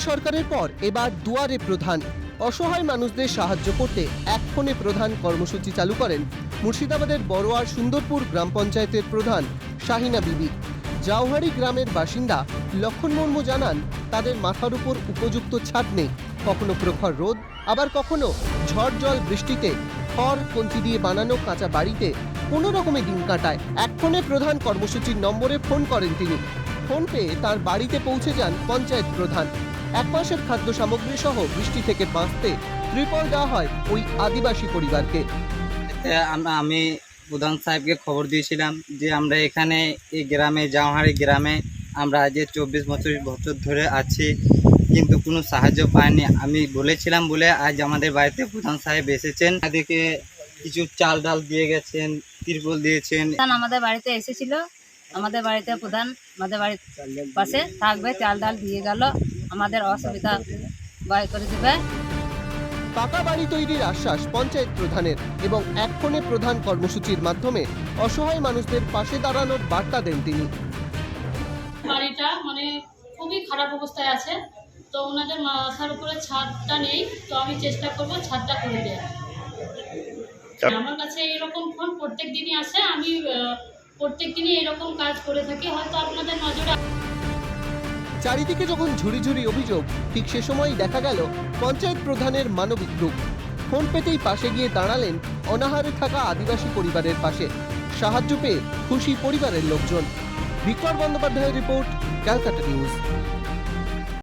সরকারের পর এবার দুয়ারে প্রধান। অসহায় মানুষদের সাহায্য করতে এক ফোনে প্রধান কর্মসূচি চালু করেন মুর্শিদাবাদের বড়োয়ার সুন্দরপুর গ্রাম পঞ্চায়েতের প্রধান শাহিনা বিবি। জাওহারি গ্রামের বাসিন্দা লক্ষণ মুর্মু জানান, তাদের মাথার উপর উপযুক্ত ছাদ নেই, কখনো প্রখর রোদ, আবার কখনো ঝড় জল বৃষ্টিতে খড় কঞ্চি দিয়ে বানানো কাঁচা বাড়িতে কোনো রকমে দিন কাটায়। এক ফোনে প্রধান কর্মসূচির নম্বরে ফোন করেন তিনি। ফোন পেয়ে তার বাড়িতে পৌঁছে যান পঞ্চায়েত প্রধান। এক মাসের খাদ্য সামগ্রী সহ বৃষ্টি থেকে বাঁচতে ত্রিপল দেওয়া হয় ওই আদিবাসী পরিবারকে। আমি প্রধান সাহেবকে খবর দিয়েছিলাম যে আমরা এখানে এই গ্রামে জাওহারি গ্রামে আমরা আজ 24 বছর ধরে আছি, কিন্তু কোনো সাহায্য পাইনি। আমি বলেছিলাম বলে আজ আমাদের বাড়িতে প্রধান সাহেব এসেছেন, তাদেরকে কিছু চাল ডাল দিয়ে গেছেন, ত্রিপল দিয়েছেন। আমাদের বাড়িতে এসেছিল, আমাদের বাড়িতে প্রধান আমাদের বাড়ির পাশে থাকবে, চাল ডাল দিয়ে গেল, আমাদের অসুবিধা বয় করে দেবে। পাকা বাড়ি তৈরির আশ্বাস পঞ্চায়েত প্রধানের এবং এক ফোনে প্রধান কর্মসূচির মাধ্যমে অসহায় মানুষদের পাশে দাঁড়ানোর বার্তা দেন তিনি। বাড়িটা খুবই খারাপ অবস্থায় আছে, তো ওনাদের মাথার উপরে ছাদটা নেই, তো আমি চেষ্টা করব ছাদটা করে দেওয়ার। আমার কাছে এরকম ফোন প্রত্যেক দিনই আসে, আমি প্রত্যেক দিনই এরকম কাজ করে থাকি, হয়তো আপনাদের নজরে। চারিদিকে যখন ঝুড়ি ঝুড়ি অভিযোগ, ঠিক সে সময়ই দেখা গেল পঞ্চায়েত প্রধানের মানবিক রূপ। ফোন পেতেই পাশে গিয়ে দাঁড়ালেন অনাহারে থাকা আদিবাসী পরিবারের পাশে। সাহায্য পেয়ে খুশি পরিবারের লোকজন। বিক্রম বন্দ্যোপাধ্যায়ের রিপোর্ট, ক্যালকাটা নিউজ।